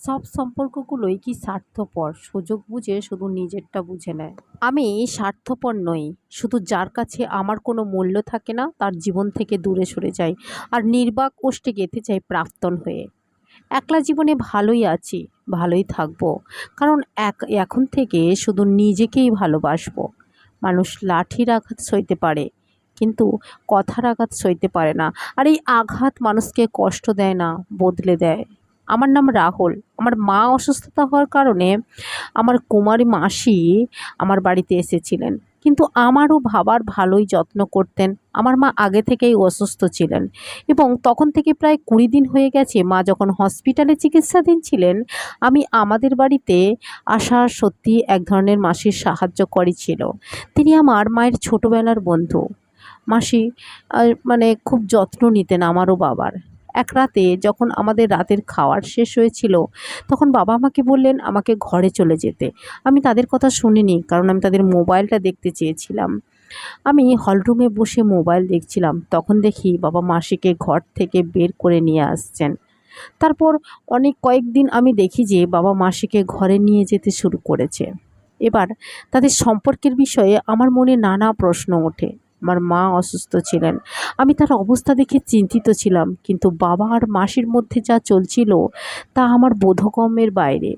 সব সম্পর্কগুলোই কি স্বার্থপর, সুযোগ বুঝে শুধু নিজেরটা বুঝে নেয়। আমি স্বার্থপর নই, শুধু যার কাছে আমার কোনো মূল্য থাকে না তার জীবন থেকে দূরে সরে যাই আর নির্বাক ওষ্ঠে গেঁথে যাই প্রাক্তন হয়ে। একলা জীবনে ভালোই আছি, ভালোই থাকবো, কারণ এখন থেকে শুধু নিজেকেই ভালোবাসবো। মানুষ লাঠির আঘাত সইতে পারে, কিন্তু কথার আঘাত সইতে পারে না। আর এই আঘাত মানুষকে কষ্ট দেয় না, বদলে দেয়। আমার নাম রাহুল। আমার মা অসুস্থতা হওয়ার কারণে আমার কুমারী মাসি আমার বাড়িতে এসেছিলেন, কিন্তু আমারও বাবার ভালোই যত্ন করতেন। আমার মা আগে থেকেই অসুস্থ ছিলেন এবং তখন থেকে প্রায় 20 দিন হয়ে গেছে মা যখন হসপিটালে চিকিৎসাধীন ছিলেন। আমি আমাদের বাড়িতে আসা সত্যি এক ধরনের মাসির সাহায্য করেছিল। তিনি আমার মায়ের ছোটোবেলার বন্ধু। মাসি মানে খুব যত্ন নিতেন আমারও বাবার। এক রাতে যখন আমাদের রাতের খাওয়ার শেষ হয়েছিল, তখন বাবা আমাকে বললেন আমাকে ঘরে চলে যেতে। আমি তাদের কথা শুনিনি, কারণ আমি তাদের মোবাইলটা দেখতে চেয়েছিলাম। আমি হলরুমে বসে মোবাইল দেখছিলাম, তখন দেখি বাবা মাসিকে ঘর থেকে বের করে নিয়ে আসছেন। তারপর কয়েকদিন আমি দেখি যে বাবা মাসিকে ঘরে নিয়ে যেতে শুরু করেছে। এবার তাদের সম্পর্কের বিষয়ে আমার মনে নানা প্রশ্ন ওঠে। আমার মা অসুস্থ ছিলেন, আমি তার অবস্থা দেখে চিন্তিত ছিলাম, কিন্তু বাবা আর মাসির মধ্যে যা চলছিল তা আমার বোধগম্যের বাইরে।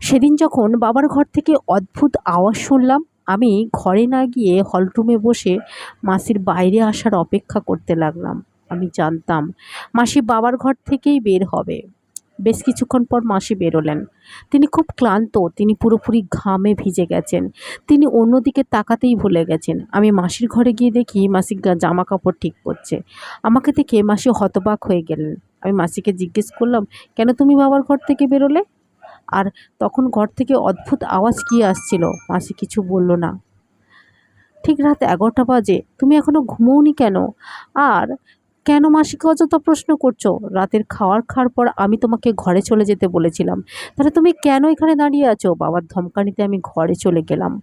সেদিন যখন বাবার ঘর থেকে অদ্ভুত আওয়াজ শুনলাম, আমি ঘরে না গিয়ে হলরুমে বসে মাসির বাইরে আসার অপেক্ষা করতে লাগলাম। আমি জানতাম মাসি বাবার ঘর থেকেই বের হবে। বেশ কিছুক্ষণ পর মাসি বেরোলেন। তিনি খুব ক্লান্ত, তিনি পুরোপুরি ঘামে ভিজে গেছেন। তিনি অন্যদিকে তাকাতেই ভুলে গেছেন। আমি মাসির ঘরে গিয়ে দেখি মাসি জামা কাপড় ঠিক করছে। আমাকে দেখে মাসি হতবাক হয়ে গেলেন। আমি মাসিকে জিজ্ঞেস করলাম, কেন তুমি বাবার ঘর থেকে বেরোলে? আর তখন ঘর থেকে অদ্ভুত আওয়াজ কি আসছিল? মাসি কিছু বলল না। ঠিক রাত 11টা বাজে, তুমি এখনো ঘুমোওনি কেন? আর কেন মাসিকে অযথা প্রশ্ন করছো? রাতের খাওয়ার পর আমি তোমাকে ঘরে চলে যেতে বলেছিলাম, তাহলে তুমি কেন এখানে দাঁড়িয়ে আছো? বাবার ধমকানিতে আমি ঘরে চলে গেলাম।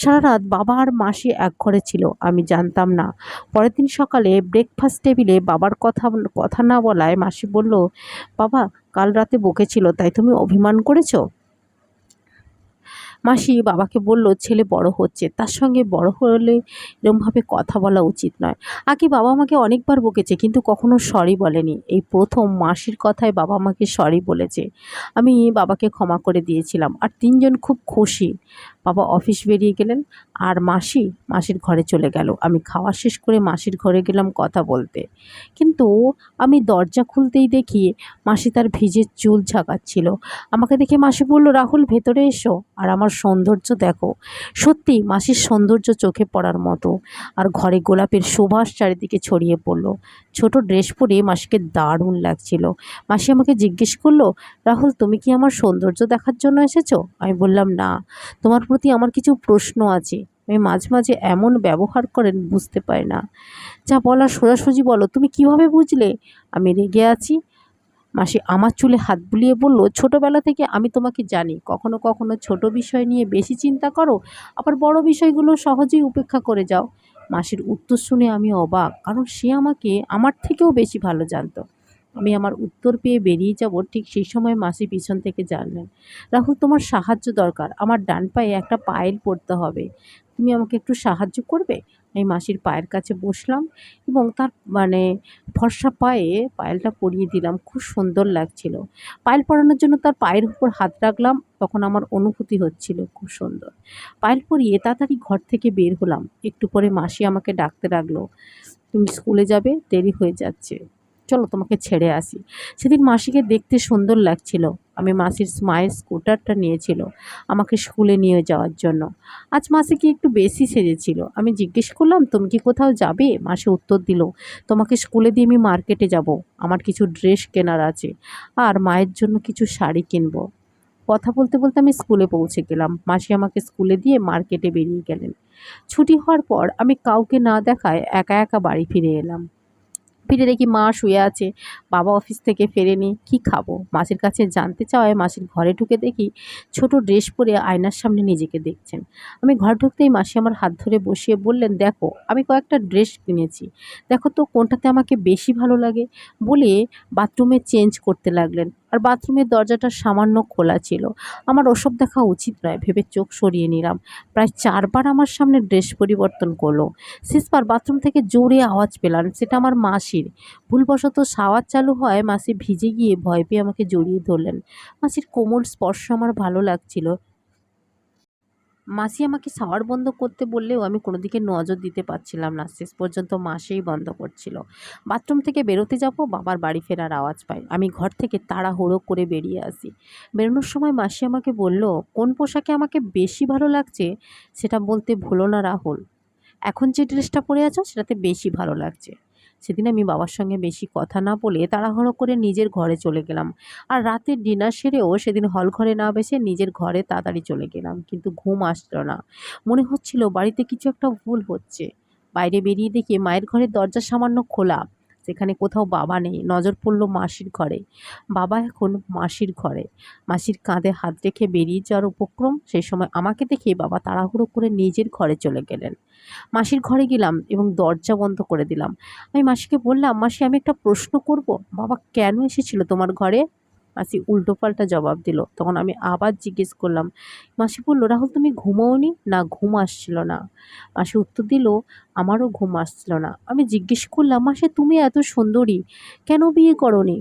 সারা রাত বাবা আর মাসি এক ঘরে ছিল, আমি জানতাম না। পরের দিন সকালে ব্রেকফাস্ট টেবিলে বাবার কথা কথা না বলায় মাসি বলল, বাবা কাল রাতে বকেছিল, তাই তুমি অভিমান করেছো? মাসি বাবাকে বলল, ছেলে বড় হচ্ছে, তার সঙ্গে বড় হলে এরমভাবে কথা বলা উচিত নয়। আগে বাবা আমাকে অনেকবার বকেছে, কিন্তু কখনো সরি বলেনি। এই প্রথম মাসির কথায় বাবা আমাকে সরি বলেছে। আমি বাবাকে ক্ষমা করে দিয়েছিলাম, আর তিনজন খুব খুশি। বাবা অফিস বেরিয়ে গেলেন আর মাসি মাসির ঘরে চলে গেল। আমি খাওয়া শেষ করে মাসির ঘরে গেলাম কথা বলতে, কিন্তু আমি দরজা খুলতেই দেখি মাসি তার ভিজে চুল ঝাঁকাচ্ছিল। আমাকে দেখে মাসি বলল, রাহুল ভেতরে এসো আর আমার সৌন্দর্য দেখো। সত্যি মাসির সৌন্দর্য চোখে পড়ার মতো। আর ঘরে গোলাপের সুবাস চারিদিকে ছড়িয়ে পড়ল। ছোট ড্রেস পরে মাসিকে দারুণ লাগছিল। মাসি আমাকে জিজ্ঞেস করলো, রাহুল তুমি কি আমার সৌন্দর্য দেখার জন্য এসেছো? আমি বললাম না, তোমার প্রতি আমার কিছু প্রশ্ন আছে। আমি মাঝে মাঝে এমন ব্যবহার করেন বুঝতে পারি না। যা বলার সোজাসুজি বলো। তুমি কিভাবে বুঝলে আমি রেগে আছি? মাসি আমার চুলে হাত বুলিয়ে বলল, ছোটবেলা থেকে আমি তোমাকে জানি, কখনো কখনো ছোট বিষয় নিয়ে বেশি চিন্তা করো, আবার বড় বিষয়গুলো সহজেই উপেক্ষা করে যাও। মাসির উত্তর শুনে আমি অবাক, কারণ সে আমাকে আমার থেকেও বেশি ভালো জানতো। আমি আমার উত্তর পেয়ে বেরিয়ে যাব, ঠিক সেই সময় মাসি পিছন থেকে জানলেন, রাহুল তোমার সাহায্য দরকার, আমার ডান পায়ে একটা পায়েল পড়তে হবে, তুমি আমাকে একটু সাহায্য করবে? আমি মাসির পায়ের কাছে বসলাম এবং তার ফর্সা পায়ে পায়েলটা পরিয়ে দিলাম। খুব সুন্দর লাগছিল। পায়েল পরানোর জন্য তার পায়ের উপর হাত রাখলাম, তখন আমার অনুভূতি হচ্ছিল খুব সুন্দর। পায়েল পরিয়ে তাড়াতাড়ি ঘর থেকে বের হলাম। একটু পরে মাসি আমাকে ডাকতে লাগলো, তুমি স্কুলে যাবে, দেরি হয়ে যাচ্ছে, চলো তোমাকে ছেড়ে আসি। সেদিন মাসিকে দেখতে সুন্দর লাগছিল। আমি মাসির মায়ের স্কুটারটা নিয়েছিল আমাকে স্কুলে নিয়ে যাওয়ার জন্য। আজ মাসি কি একটু বেশি সেজেছিল। আমি জিজ্ঞেস করলাম, তুমি কি কোথাও যাবে? মাসি উত্তর দিল, তোমাকে স্কুলে দিয়ে আমি মার্কেটে যাব, আমার কিছু ড্রেস কেনার আছে আর মায়ের জন্য কিছু শাড়ি কিনবো। কথা বলতে বলতে আমি স্কুলে পৌঁছে গেলাম। মাসি আমাকে স্কুলে দিয়ে মার্কেটে বেরিয়ে গেলেন। ছুটি হওয়ার পর আমি কাউকে না দেখায় একা একা বাড়ি ফিরে এলাম। ফিরে দেখি মা শুয়ে আছে, বাবা অফিস থেকে ফেরেনি। কি খাবো? মাসির কাছে জানতে চাওয়ায় মাসির ঘরে ঢুকে দেখি ছোট ড্রেস পরে আয়নার সামনে নিজেকে দেখছেন। আমি ঘর ঢুকতেই মাসি আমার হাত ধরে বসিয়ে বললেন, দেখো আমি কয়েকটা ড্রেস কিনেছি, দেখো তো কোনটাতে আমাকে বেশি ভালো লাগে। বলে বাথরুমে চেঞ্জ করতে লাগলেন। আর বাথরুমের দরজাটা সামান্য খোলা ছিল। আমার ওসব দেখা উচিত নয় ভেবে চোখ সরিয়ে নিলাম। প্রায় ৪ বার আমার সামনে ড্রেস পরিবর্তন করলো। শেষবার বাথরুম থেকে জোরে আওয়াজ পেলাম, সেটা আমার মাসির। ভুলবশত শাওয়ার চালু হয়, মাসি ভিজে গিয়ে ভয় পেয়ে আমাকে জড়িয়ে ধরলেন। মাসির কোমল স্পর্শ আমার ভালো লাগছিল। মাসি আমাকে শাওয়ার বন্ধ করতে বললেও আমি কোনো দিকে নজর দিতে পারছিলাম না। শেষ পর্যন্ত মাসিই বন্ধ করছিল। বাথরুম থেকে বেরোতে যাব, বাবার বাড়ি ফেরার আওয়াজ পাই। আমি ঘর থেকে তাড়াহুড়ো করে বেরিয়ে আসি। বেরোনোর সময় মাসি আমাকে বলল, কোন পোশাকে আমাকে বেশি ভালো লাগছে সেটা বলতে ভুলো না রাহুল। এখন যে ড্রেসটা পরে আছো সেটাতে বেশি ভালো লাগছে। সেদিন আমি বাবার সঙ্গে বেশি কথা না বলে তাড়াহুড়ো করে নিজের ঘরে চলে গেলাম। আর রাতে ডিনার সেরেও সেদিন হল ঘরে না বসে নিজের ঘরে তাড়াতাড়ি চলে গেলাম। কিন্তু ঘুম আসলো না। মনে হচ্ছিল বাড়িতে কিছু একটা ভুল হচ্ছে। বাইরে বেরিয়ে দেখি মায়ের ঘরের দরজা সামান্য খোলা। সেখানে কোথাও বাবা নেই। নজর পড়ল মাসির ঘরে। বাবা এখন মাসির ঘরে। মাসির কাঁধে হাত রেখে বেরিয়ে যাওয়ার উপক্রম। সেই সময় আমাকে দেখে বাবা তাড়াহুড়ো করে নিজের ঘরে চলে গেলেন। মাসির ঘরে গেলাম এবং দরজা বন্ধ করে দিলাম। আমি মাসিকে বললাম, মাসি আমি একটা প্রশ্ন করব, বাবা কেন এসেছিল তোমার ঘরে? মাসি উল্টোপাল্টা জবাব দিল। তখন আমি আবার জিজ্ঞেস করলাম। মাসি বলল, রাহুল তুমি ঘুমোওনি? না, ঘুম আসছিল না। মাসি উত্তর দিল, আমারও ঘুম আসছিল না। আমি জিজ্ঞেস করলাম, মাসি তুমি এত সুন্দরী, কেন বিয়ে করনি?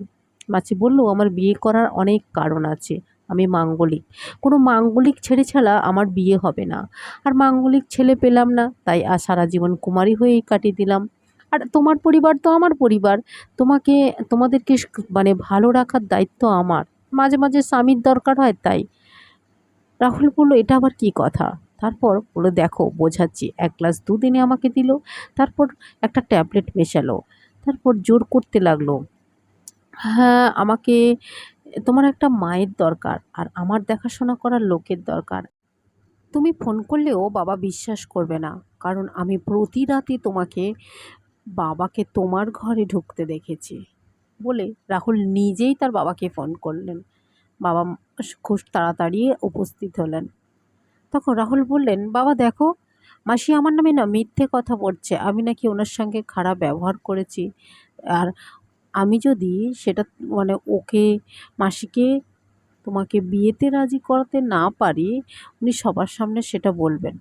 মাসি বলল, আমার বিয়ে করার অনেক কারণ আছে। আমি মাঙ্গলিক। কোনো মাঙ্গলিক ছেলে ছাড়া আমার বিয়ে হবে না। আর মাঙ্গলিক ছেলে পেলাম না, তাই আর সারা জীবন কুমারী হয়েই কাটিয়ে দিলাম। আর তোমার পরিবার তো আমার পরিবার। তোমাকে তোমাদেরকে মানে ভালো রাখার দায়িত্ব আমার। মাঝে মাঝে স্বামীর দরকার হয় তাই। রাহুল বলল, এটা আবার কি কথা? তারপর বললো, দেখো বোঝাচ্ছি। 1 গ্লাস দুধ এনে আমাকে দিল। তারপর একটা ট্যাবলেট মেশালো। তারপর জোর করতে লাগলো, হ্যাঁ আমাকে তোমার একটা মায়ের দরকার আর আমার দেখাশোনা করার লোকের দরকার। তুমি ফোন করলেও বাবা বিশ্বাস করবে না, কারণ আমি প্রতি রাতে বাবাকে তোমার ঘরে ঢুকতে দেখেছি। বলে রাহুল নিজেই তার বাবাকে ফোন করলেন। বাবা খুব তাড়াতাড়ি উপস্থিত হলেন। তখন রাহুল বললেন, বাবা দেখো, মাসি আমার নামে না মিথ্যে কথা বলছে। আমি নাকি ওনার সঙ্গে খারাপ ব্যবহার করেছি। আর আমি যদি সেটা মানে ওকে, মাসিকে তোমাকে বিয়েতে রাজি করাতে না পারি, উনি সবার সামনে সেটা বলবেন।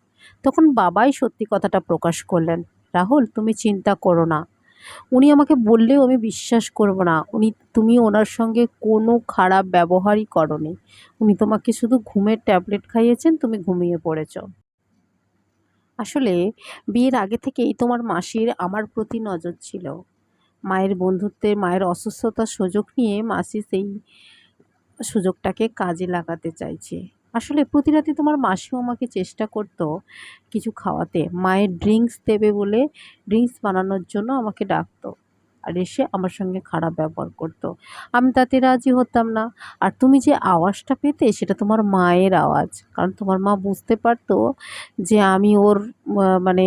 তখন বাবাই সত্যি কথাটা প্রকাশ করলেন। রাহুল তুমি চিন্তা করো না, উনি আমাকে বললেও আমি বিশ্বাস করব না। তুমি ওনার সঙ্গে কোনো খারাপ ব্যবহারই করনি। উনি তোমাকে শুধু ঘুমের ট্যাবলেট খাইয়েছেন, তুমি ঘুমিয়ে পড়েছ। আসলে বিয়ের আগে থেকেই তোমার মাসির আমার প্রতি নজর ছিল। মায়ের বন্ধুত্বের, মায়ের অসুস্থতার সুযোগ নিয়ে মাসি সেই সুযোগটাকে কাজে লাগাতে চাইছে। আসলে প্রতি রাতে তোমার মাসিও আমাকে চেষ্টা করতো কিছু খাওয়াতে। মায়ের ড্রিঙ্কস দেবে বলে ড্রিঙ্কস বানানোর জন্য আমাকে ডাকতো। আর এসে আমার সঙ্গে খারাপ ব্যবহার করতো। আমি তাতে রাজি হতাম না। আর তুমি যে আওয়াজটা পেতে সেটা তোমার মায়ের আওয়াজ। কারণ তোমার মা বুঝতে পারতো যে আমি ওর মানে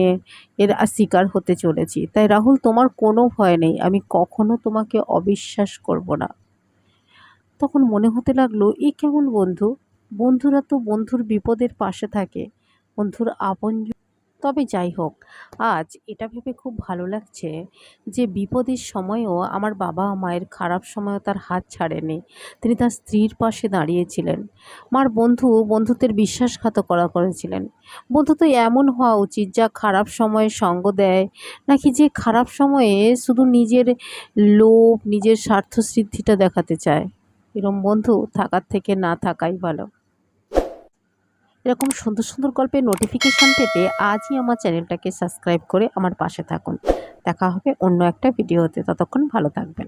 এর শিকার হতে চলেছি। তাই রাহুল তোমার কোনো ভয় নেই। আমি কখনো তোমাকে অবিশ্বাস করব না। তখন মনে হতে লাগলো, এ কেমন বন্ধু? বন্ধুরা তো বন্ধুর বিপদের পাশে থাকে, বন্ধুর আপনজন। তবে যাই হোক, আজ এটা ভেবে খুব ভালো লাগছে যে বিপদের সময়ও আমার বাবা মায়ের খারাপ সময়ও তার হাত ছাড়েনি। তিনি তার স্ত্রীর পাশে দাঁড়িয়েছিলেন। মার বন্ধুত্বের বিশ্বাসঘাতকতা করেছিলেন। বন্ধু তো এমন হওয়া উচিত যা খারাপ সময়ে সঙ্গ দেয়, নাকি যে খারাপ সময়ে শুধু নিজের লোভ, নিজের স্বার্থসিদ্ধিটা দেখাতে চায়। এরকম বন্ধু থাকার থেকে না থাকাই ভালো। এরকম সুন্দর সুন্দর গল্পের নোটিফিকেশান পেতে আজই আমার চ্যানেলটাকে সাবস্ক্রাইব করে আমার পাশে থাকুন। দেখা হবে অন্য একটা ভিডিওতে। ততক্ষণ ভালো থাকবেন।